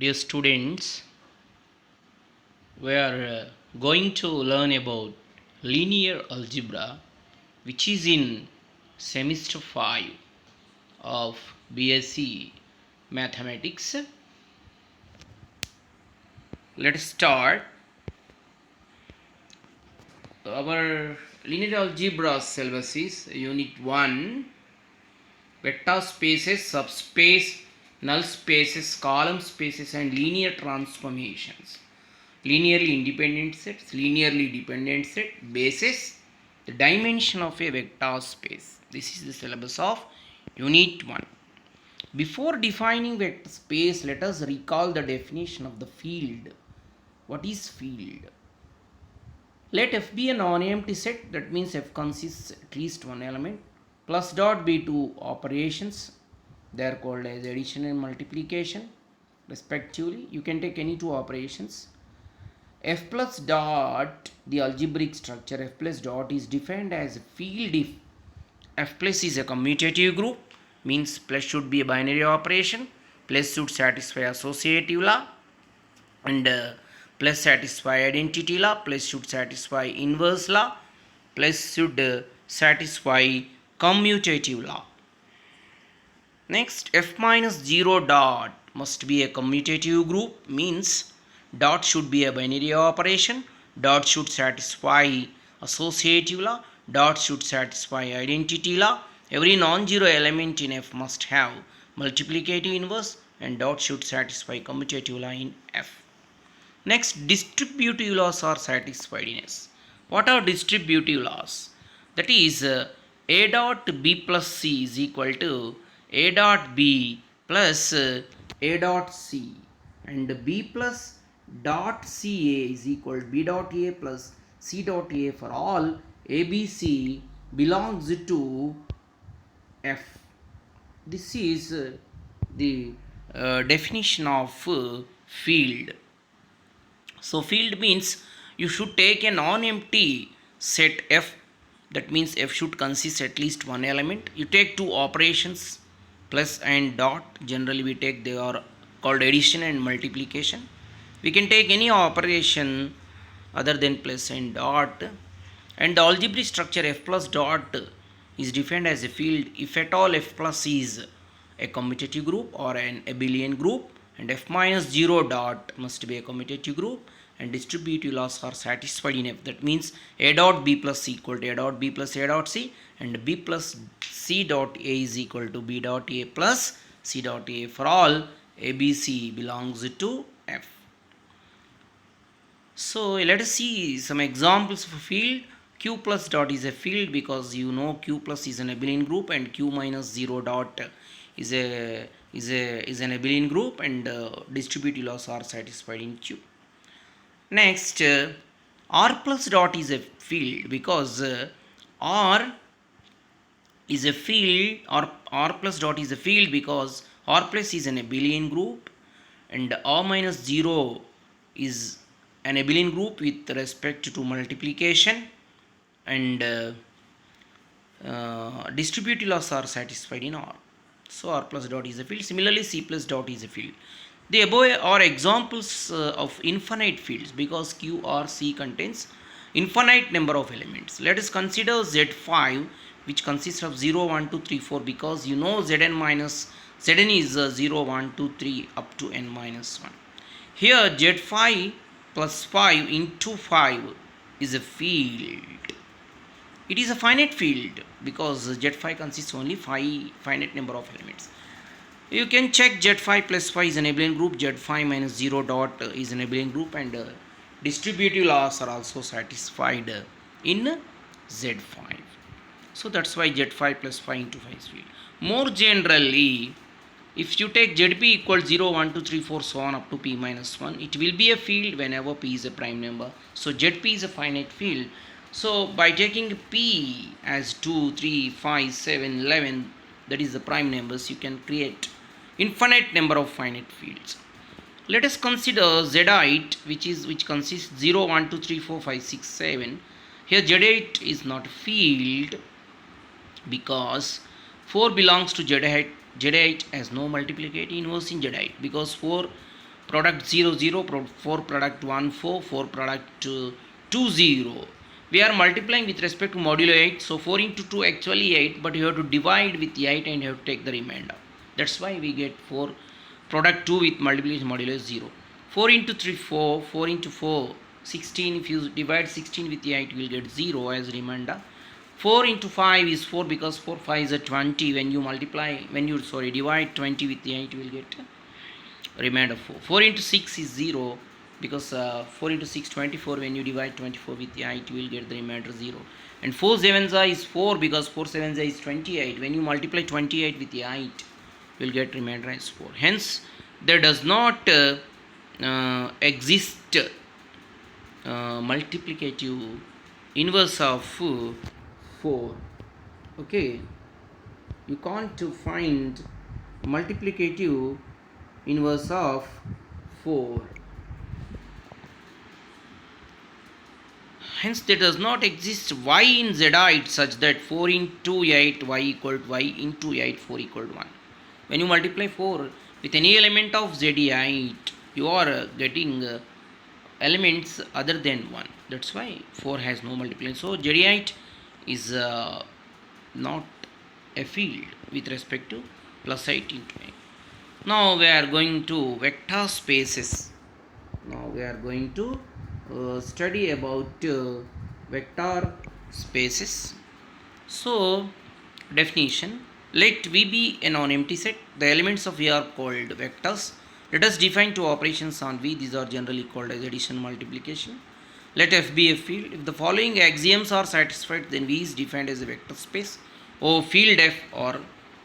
Dear students, we are going to learn about linear algebra, which is in semester 5 of BSc Mathematics. Let's start. Our linear algebra syllabus is Unit 1, vector spaces, subspace, null spaces, column spaces, and linear transformations. Linearly independent sets, linearly dependent set, basis, the dimension of a vector space. This is the syllabus of Unit 1. Before defining vector space, let us recall the definition of the field. What is field? Let F be a non-empty set, that means F consists at least one element. Plus dot be two operations, they are called as addition and multiplication respectively. You can take any two operations. F plus dot, the algebraic structure F plus dot is defined as a field if F plus is a commutative group, means plus should be a binary operation, plus should satisfy associative law, and plus satisfy identity law, plus should satisfy inverse law, plus should satisfy commutative law. Next, F minus 0 dot must be a commutative group, means dot should be a binary operation, dot should satisfy associative law, dot should satisfy identity law. Every non-zero element in F must have multiplicative inverse, and dot should satisfy commutative law in F. Next, distributive laws are satisfied in S. What are distributive laws? That is, A dot B plus C is equal to A dot B plus A dot C, and B plus dot CA is equal to B dot A plus C dot A for all ABC belongs to F. This is the definition of field. So field means you should take a non-empty set F, that means F should consist at least one element. You take two operations, plus and dot. Generally we take, they are called addition and multiplication. We can take any operation other than plus and dot, and the algebraic structure F plus dot is defined as a field if at all F plus is a commutative group or an abelian group, and F minus 0 dot must be a commutative group, and distributive laws are satisfied in F. That means A dot B plus C equal to A dot B plus A dot C, and B plus C dot A is equal to B dot A plus C dot A for all ABC belongs to F. So let us see some examples of a field. Q plus dot is a field because you know Q plus is an abelian group, and Q minus 0 dot is an abelian group, and distributive laws are satisfied in Q. Next, R plus dot is a field because R is a field, or R plus dot is a field because R plus is an abelian group, and R minus 0 is an abelian group with respect to multiplication, and distributive laws are satisfied in R. So R plus dot is a field. Similarly, C plus dot is a field. The above are examples of infinite fields because Q or C contains infinite number of elements. Let us consider Z5, which consists of 0, 1, 2, 3, 4, because you know Zn is 0, 1, 2, 3 up to n minus 1. Here Z5 plus 5 into 5 is a field. It is a finite field because Z5 consists only finite number of elements. You can check Z5 plus 5 is an abelian group, Z5 minus 0 dot is an abelian group, and distributive laws are also satisfied in Z5. So that's why Z5 plus 5 into 5 is field. More generally, if you take ZP equals 0, 1, 2, 3, 4, so on up to P minus 1, it will be a field whenever P is a prime number. So ZP is a finite field. So by taking P as 2, 3, 5, 7, 11, that is the prime numbers, you can create infinite number of finite fields. Let us consider Z8, which consists 0, 1, 2, 3, 4, 5, 6, 7. Here Z8 is not a field because 4 belongs to Z8. Z8 has no multiplicative inverse in Z8 because 4 product 0 0, 4 product 1 4, 4 product 2 0. We are multiplying with respect to modulo 8, so 4 into 2 actually 8, but you have to divide with 8 and you have to take the remainder. That's why we get 4 product 2 with multiplication modulo 0. 4 into 3 4, 4 into 4 16. If you divide 16 with 8, you will get 0 as remainder. 4 into 5 is 4 because 4 5 is a 20. When you divide 20 with 8, you will get remainder 4. 4 into 6 is 0 because 4 into 6 24. When you divide 24 with 8, you will get the remainder 0. And 4 sevens is 4 because 4 sevens is 28. When you multiply 28 with 8, you will get remainder as 4. Hence there does not exist multiplicative inverse of 4. Okay, you can't find multiplicative inverse of 4. Hence there does not exist y in Zite such that 4 into 8 y equal to y into 8 4 equal to 1. When you multiply 4 with any element of Zite, you are getting elements other than 1. That's why 4 has no multiplication. So Zite is not a field with respect to plus 8 into 8. Now we are going to vector spaces. Now we are going to study about vector spaces. So definition: let V be a non-empty set. The elements of V are called vectors. Let us define two operations on V. These are generally called as addition, multiplication. Let F be a field. If the following axioms are satisfied, then V is defined as a vector space or field F, or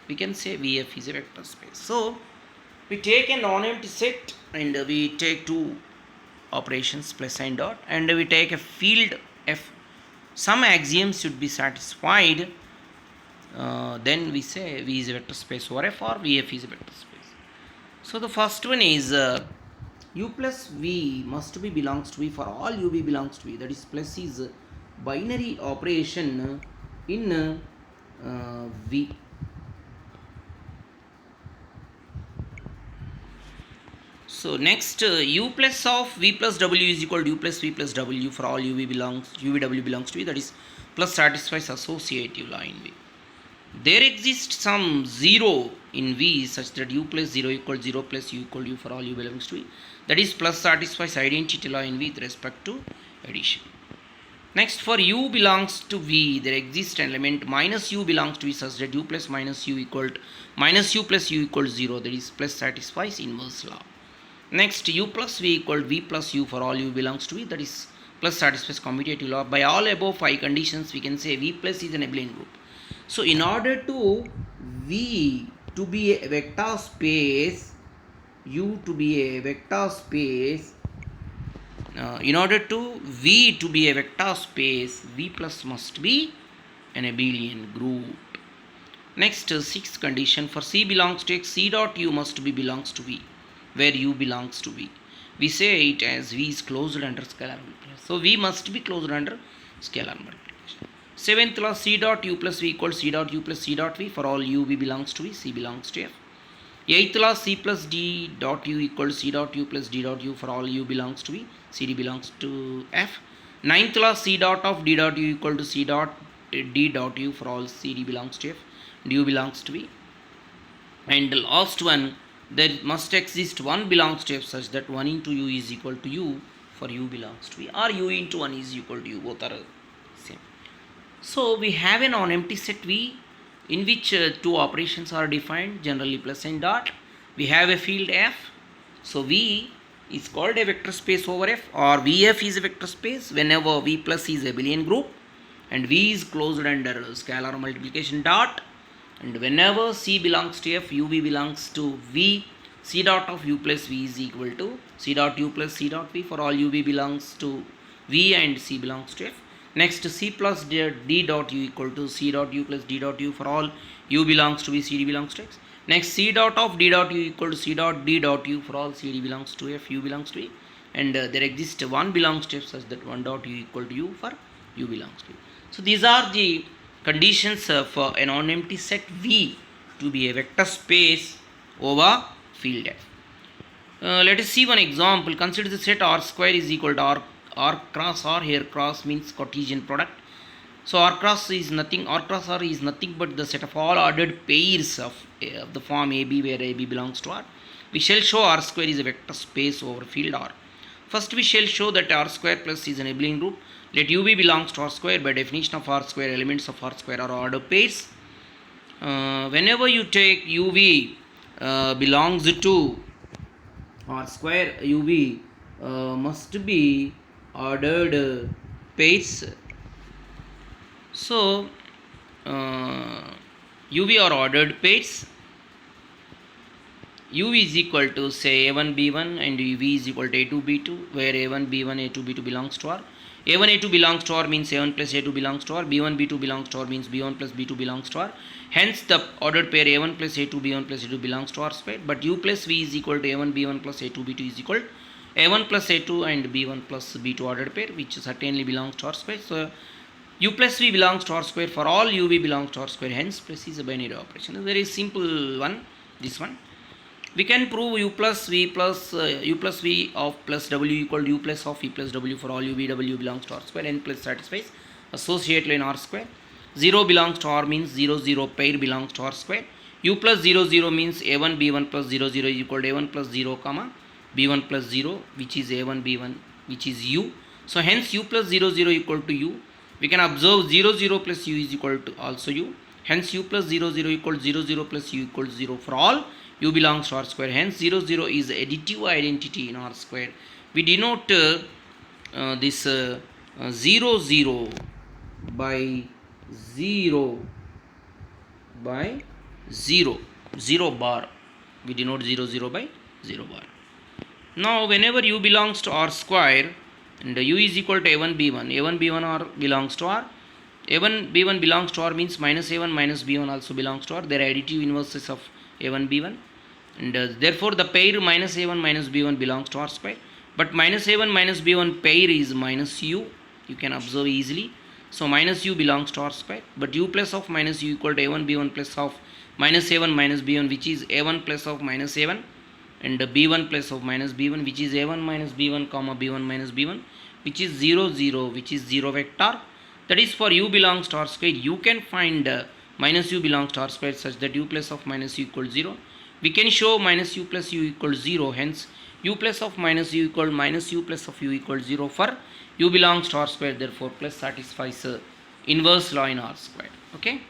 we can say VF is a vector space. So we take a non-empty set and we take two operations plus and dot, and we take a field F. Some axioms should be satisfied, then we say V is a vector space over F, or VF is a vector space. So the first one is U plus V must be belongs to V for all UV belongs to V. That is, plus is binary operation in V. So next, U plus of V plus W is equal to U plus V plus W for all UVW belongs to V. That is, plus satisfies associative law in V. There exists some 0 in V such that U plus 0 equals 0 plus U equal to U for all U belongs to V. That is, plus satisfies identity law in V with respect to addition. Next, for U belongs to V, there exists an element minus U belongs to V such that U plus minus U equal to minus U plus U equals 0. That is, plus satisfies inverse law. Next, U plus V equal to V plus U for all U belongs to V. That is, plus satisfies commutative law. By all above 5 conditions, we can say V plus is an abelian group. So in order to V to be a vector space, U to be a vector space, in order to V to be a vector space, V plus must be an abelian group. Next, sixth condition: for C belongs to X, C dot U must be belongs to V, where U belongs to V. We say it as V is closed under scalar multiplication. So V must be closed under scalar multiplication. Seventh law: C dot U plus V equals C dot U plus C dot V for all U V belongs to V, C belongs to F. Eighth law: C plus D dot U equals C dot U plus D dot U for all U belongs to V, CD belongs to F. Ninth law: C dot of D dot U equal to C dot D dot U for all CD belongs to F, and U belongs to V. And the last one: there must exist 1 belongs to F such that 1 into U is equal to U for U belongs to V, or U into 1 is equal to U. Both are same. So we have a non-empty set V in which two operations are defined, generally plus and dot. We have a field F. So V is called a vector space over F, or VF is a vector space whenever V plus is a abelian group and V is closed under scalar multiplication dot. And whenever C belongs to F, UV belongs to V, C dot of U plus V is equal to C dot U plus C dot V for all UV belongs to V and C belongs to F. Next, C plus D dot U equal to C dot U plus D dot U for all U belongs to V, CD belongs to X. Next, C dot of D dot U equal to C dot D dot U for all CD belongs to F, U belongs to V. And there exists 1 belongs to F such that 1 dot U equal to U for U belongs to V. So these are the conditions for a non-empty set V to be a vector space over field F. Let us see one example. Consider the set R square is equal to R cross R. Here cross means Cartesian product. So R cross is nothing. R cross R is nothing but the set of all ordered pairs of the form AB, where AB belongs to R. We shall show R square is a vector space over field R. First we shall show that R square plus is an abelian group. Let UV belongs to R square. By definition of R square, elements of R square are ordered pairs. Whenever you take UV belongs to R square, UV must be ordered pairs. So UV are ordered pairs. UV is equal to say A1 B1 and UV is equal to A2 B2, where A1 B1 A2 B2 belongs to R. A1 A2 belongs to R means A1 plus A2 belongs to R. B1 B2 belongs to R means B1 plus B2 belongs to R. Hence the ordered pair A1 plus A2 B1 plus A2 belongs to R square. But U plus V is equal to A1 B1 plus A2 B2 is equal to A1 plus A2 and B1 plus B2 ordered pair, which certainly belongs to R square. So U plus V belongs to R square for all UV belongs to R square. Hence plus is a binary operation. A very simple one, this one. We can prove U plus V of plus W equal to U plus of V plus W for all UV W belongs to R square. N plus satisfies associate line R square. 0 belongs to R means 0 0 pair belongs to R square. U plus 0 0 means A1 B1 plus 0 0 is equal to A1 plus 0 comma B1 plus 0, which is A1 B1, which is U. So hence U plus 0 0 equal to U. We can observe 0 0 plus U is equal to also U. Hence U plus 0 0 equals 0 0 plus U equals 0 for all U belongs to R square. Hence 0 0 is additive identity in R square. We denote this 0 0 by 0 by 0 0 bar. We denote 0 0 by 0 bar. Now whenever U belongs to R square and U is equal to A1 B1, A1 B1 R belongs to R. A1 B1 belongs to R means minus A1 minus B1 also belongs to R. They are additive inverses of A1 B1, and therefore the pair minus A1 minus B1 belongs to R square. But minus A1 minus B1 pair is minus U. You can observe easily. So minus U belongs to R square. But U plus of minus U equal to A1 B1 plus of minus A1 minus B1, which is A1 plus of minus A1, and B1 plus of minus B1, which is A1 minus B1 comma B1 minus B1, which is 0 0, which is 0 vector. That is for U belongs to R square. You can find minus U belongs to R square such that U plus of minus U equals 0. We can show minus U plus U equals 0. Hence U plus of minus U equals minus U plus of U equals 0 for U belongs to R square. Therefore plus satisfies inverse law in R square. Okay.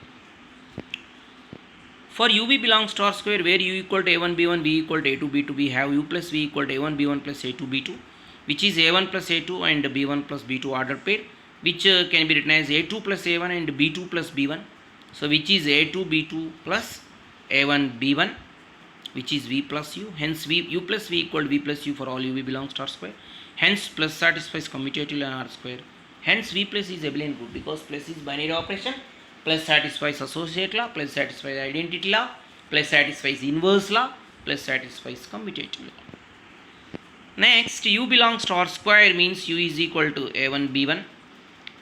For UV belongs to R square, where U equal to A1 B1, B equal to A2 B2, we have U plus V equal to A1 B1 plus A2 B2, which is A1 plus A2 and B1 plus B2 ordered pair, which can be written as A2 plus A1 and B2 plus B1. So which is A2 B2 plus A1 B1, which is V plus U. Hence U plus V equal to V plus U for all UV belongs to R square. Hence plus satisfies commutative law in R square. Hence V plus is abelian group because plus is binary operation. Plus satisfies associate law, plus satisfies identity law, plus satisfies inverse law, plus satisfies commutative law. Next, U belongs to R square means U is equal to A1 B1.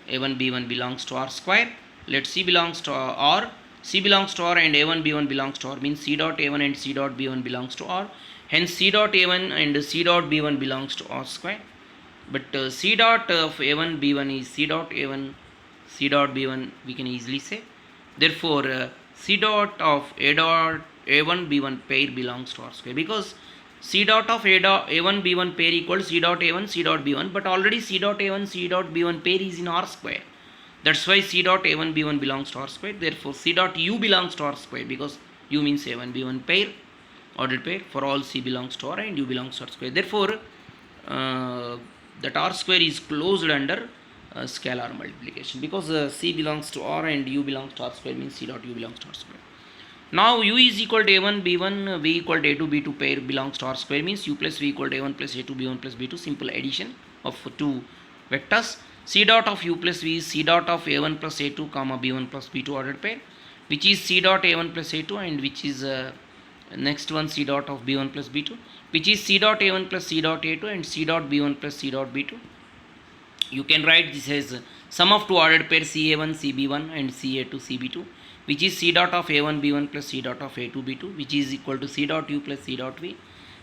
A1 B1 belongs to R square. Let C belongs to R. C belongs to R and A1 B1 belongs to R means C dot A1 and C dot B1 belongs to R. Hence C dot A1 and C dot B1 belongs to R square. But C dot of A1 B1 is C dot A1 C dot B1, we can easily say. Therefore C dot of A1 B1 pair belongs to R square, because C dot of A1 B1 pair equals C dot A1 C dot B1, but already C dot A1 C dot B1 pair is in R square. That's why C dot A1 B1 belongs to R square. Therefore C dot U belongs to R square, because U means A1 B1 pair, ordered pair. For all C belongs to R and U belongs to R square. Therefore that R square is closed under scalar multiplication, because C belongs to R and U belongs to R square means C dot U belongs to R square. Now U is equal to A1 B1, V equal to A2 B2 pair belongs to R square means U plus V equal to A1 plus A2 B1 plus B2, simple addition of two vectors. C dot of U plus V is C dot of A1 plus A2 comma B1 plus B2 ordered pair, which is C dot A1 plus A2, and which is next one C dot of B1 plus B2, which is C dot A1 plus C dot A2 and C dot B1 plus C dot B2. You can write this as sum of two ordered pair CA1 CB1 and CA2 CB2, which is C dot of A1 B1 plus C dot of A2 B2, which is equal to C dot U plus C dot V.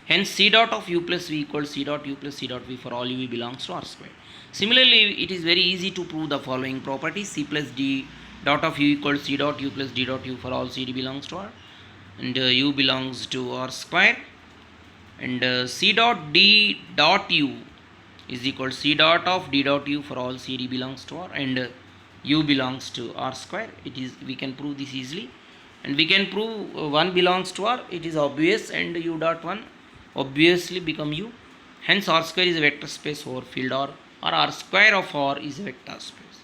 Hence c dot of u plus v equals c dot u plus c dot v for all u v belongs to R square. Similarly, it is very easy to prove the following property: c plus d dot of u equals c dot u plus d dot u for all c d belongs to R, and u belongs to R square, and c dot d dot u is equal to c dot of d dot u for all c d belongs to R, and u belongs to R square. It is, we can prove this easily, and we can prove 1 belongs to R. It is obvious, and u dot 1 obviously become u. Hence R square is a vector space over field R, or R square of R is a vector space.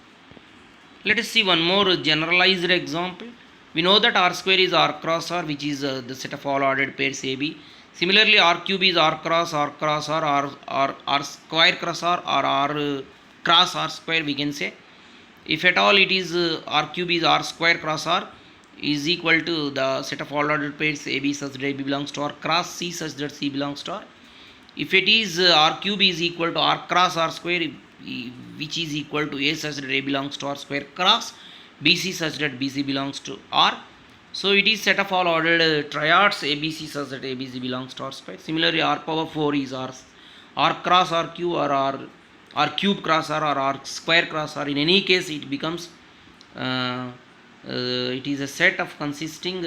Let us see one more generalized example. We know that R square is R cross R, which is the set of all ordered pairs AB. Similarly, R cube is R cross R cross R square cross R, or R cross R square, we can say. If at all it is R cube is R square cross R is equal to the set of all ordered pairs AB such that AB belongs to R cross C such that C belongs to R. If it is R cube is equal to R cross R square, which is equal to A such that A belongs to R square cross BC such that BC belongs to R. So it is set of all ordered triads ABC such that ABC belongs to R square. Similarly, R power 4 is R cross R cube, or R cube cross R, or R square cross R. In any case, it becomes it is a set of consisting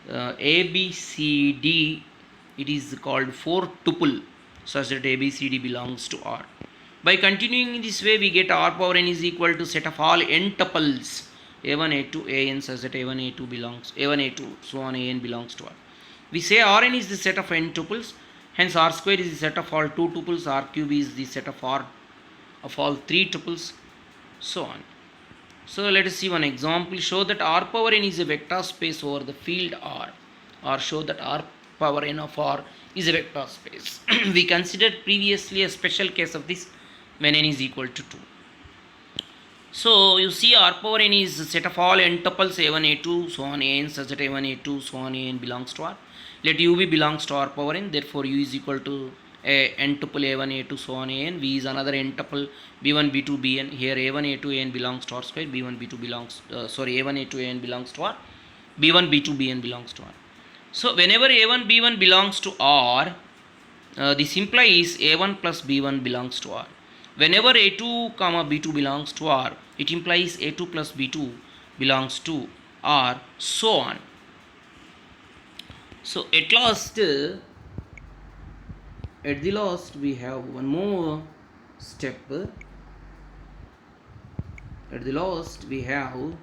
A, B, C, D. It is called 4 tuple such that A, B, C, D belongs to R. By continuing in this way, we get R power n is equal to set of all n tuples A1, A2, An such that A1, A2 belongs, A1, A2, so on An belongs to R. We say Rn is the set of n tuples. Hence R square is the set of all 2 tuples. R cube is the set of R of all 3 tuples, so on. So let us see one example. Show that R power n is a vector space over the field R, or show that R power n of R is a vector space. We considered previously a special case of this when n is equal to 2. So you see R power n is a set of all n tuples A1, A2, so on An such that A1, A2, so on An belongs to R. Let uv belongs to R power n, therefore u is equal to n tuple A1, A2, so on An. V is another n tuple B1, B2, Bn. Here A1, A2, An belongs to R square. B1, B2 belongs, A1, A2, An belongs to R. B1, B2, Bn belongs to R. So whenever A1, B1 belongs to R, this implies A1 plus B1 belongs to R. Whenever A2, B2 belongs to R, it implies A2 plus B2 belongs to R, so on. So at the last we have one more step. At the last we have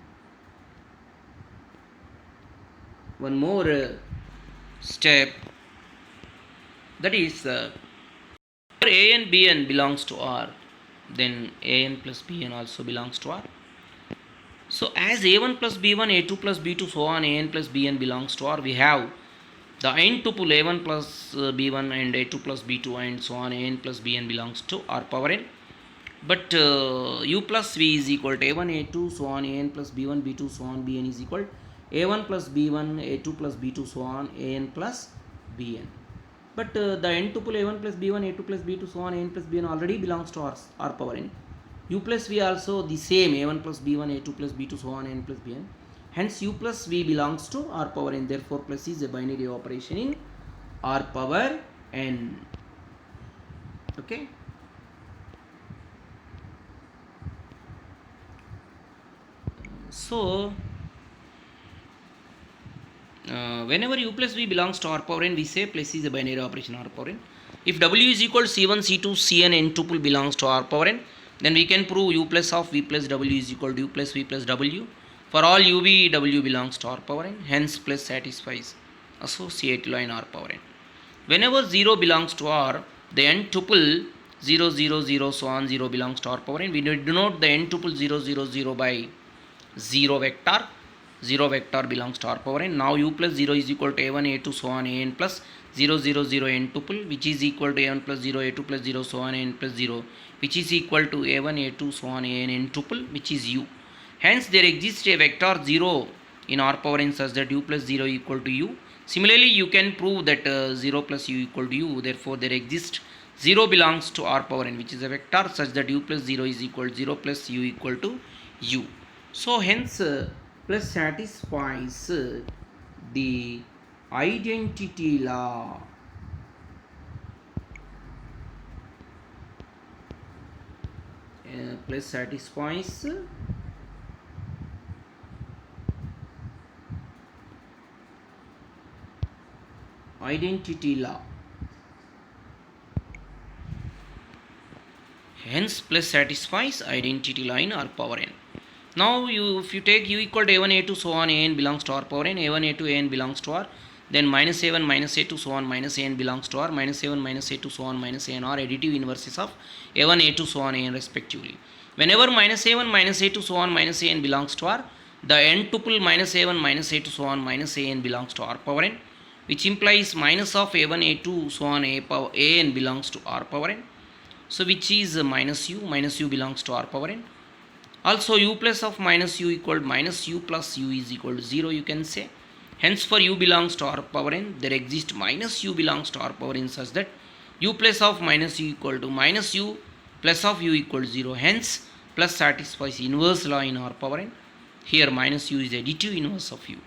one more step, that is A and Bn belongs to R, then An plus Bn also belongs to R. So as A1 plus B1, A2 plus B2, so on An plus Bn belongs to R, we have the n tuple A1 plus B1 and A2 plus B2 and so on An plus Bn belongs to R power n. But u plus v is equal to A1, A2, so on An plus B1, B2, so on Bn is equal to A1 plus B1, A2 plus B2, so on An plus Bn. But the n tuple A1 plus B1, A2 plus B2, so on An plus Bn already belongs to R power n. U plus v also the same, A1 plus B1, A2 plus B2, so on N plus Bn. Hence u plus v belongs to R power n. Therefore plus is a binary operation in R power n. Okay. So whenever u plus v belongs to R power n, we say plus is a binary operation R power n. If w is equal to c1, c2, cn, n tuple belongs to R power n, then we can prove u plus of v plus w is equal to u plus v plus w. For all uv, w belongs to R power n. Hence plus satisfies associated law in R power n. Whenever 0 belongs to R, the n tuple 0, 0, 0, so on 0 belongs to R power n. We denote the n tuple 0, 0, 0 by 0 vector. 0 vector belongs to R power n. Now u plus 0 is equal to a1, a2, so on an plus 0, 0, 0 n tuple, which is equal to a1 plus 0, a2 plus 0, so on n plus 0, which is equal to a1, a2, so on an n tuple, which is u. Hence there exists a vector 0 in R power n such that u plus 0 equal to u. Similarly, you can prove that 0 plus u equal to u. Therefore, there exists 0 belongs to R power n, which is a vector such that u plus 0 is equal to 0 plus u equal to u. So hence plus satisfies the identity law. plus satisfies identity law. Hence plus satisfies identity law in R power n. Now if you take u equal to a1 a2 so on an belongs to R power n, a1 a2 an belongs to R, then minus a1 minus a2 so on minus an belongs to R, minus a1 minus a2 so on minus an are additive inverses of a1 a2 so on an respectively. Whenever minus a1 minus a2 so on minus an belongs to R, the n tuple minus a1 minus a2 so on minus an belongs to R power n, which implies minus of a1 a2 so on an belongs to R power n. So which is minus u belongs to R power n. Also u plus of minus u equal minus u plus u is equal to 0, you can say. Hence for u belongs to R power n, there exists minus u belongs to R power n such that u plus of minus u equal to minus u plus of u equal to 0. Hence plus satisfies inverse law in R power n. Here minus u is additive inverse of u.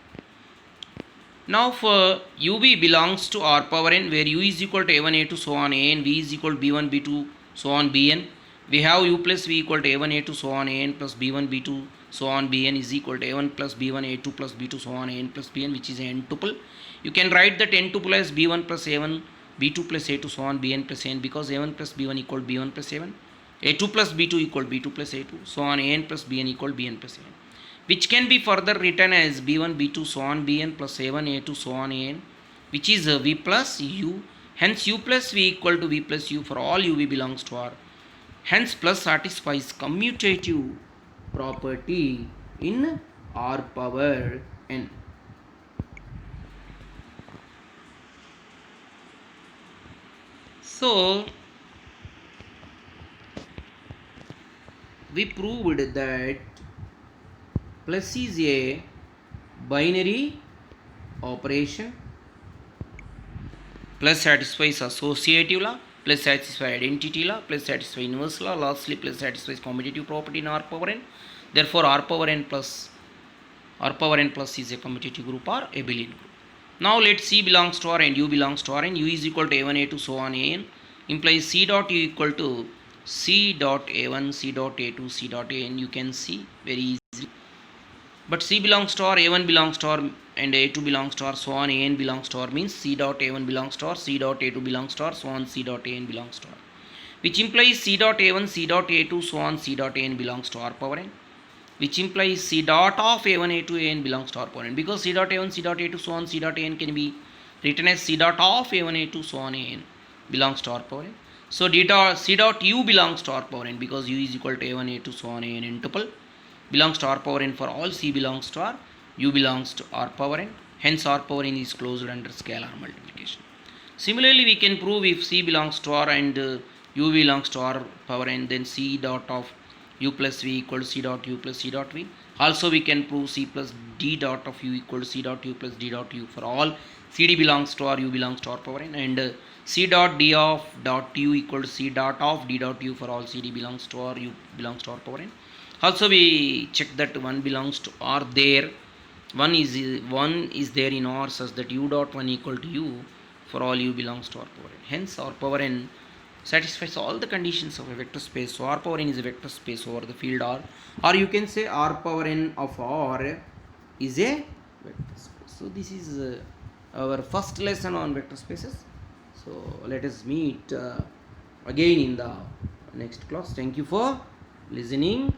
Now for ub belongs to R power n, where u is equal to a1 a2 so on an, v is equal to b1 b2 so on bn, we have u plus v equal to a1 a2 so on an plus b1 b2 so on bn is equal to a1 plus b1 a2 plus b2 so on an plus bn, which is n tuple. You can write that n tuple as b1 plus a1 b2 plus a2 so on bn plus n, because a1 plus b1 equal to b1 plus a1, a2 plus b2 equal to b2 plus a2 so on an plus bn equal to bn plus n, which can be further written as b1 b2 so on bn plus a1 a2 so on an, which is v plus u. Hence u plus v equal to v plus u for all uv belongs to R. Hence plus satisfies commutative property in R power n. So we proved that plus is a binary operation, plus satisfies associative law, plus satisfies identity law, plus satisfies inverse law, lastly plus satisfies commutative property in R power n. Therefore R power n plus is a commutative group or abelian group. Now let C belongs to R and U belongs to R, and U is equal to a1 a2 so on an, implies C dot U equal to C dot a1 C dot a2 C dot an, you can see very easily. But C belongs to R, a1 belongs to R and a2 belongs to R, so on an belongs to R, means C dot a1 belongs to R, C dot a2 belongs to R, so on C dot an belongs to R, which implies C dot a1 C dot a2 so on C dot an belongs to R power n, which implies C dot of a1 a2 an belongs to R power n, because C dot a1 C dot a2 so on C dot an can be written as C dot of a1 a2 so on an belongs to R power n. So C dot u belongs to R power n, because u is equal to a1 a2 so on an n tuple belongs to R power n for all C belongs to R, u belongs to R power n. Hence R power n is closed under scalar multiplication. Similarly, we can prove if C belongs to R and u belongs to R power n, then C dot of u plus v equal to C dot u plus C dot v. Also we can prove C plus d dot of u equal to C dot u plus d dot u for all CD belongs to R, u belongs to R power n, and C dot d of dot u equal to C dot of d dot u for all CD belongs to R, u belongs to R power n. Also we check that one belongs to R there, one is there in R such that u dot 1 equal to u for all u belongs to R power n. Hence R power n satisfies all the conditions of a vector space. So R power n is a vector space over the field R, or you can say R power n of R is a vector space. So this is our first lesson on vector spaces. So let us meet again in the next class. Thank you for listening.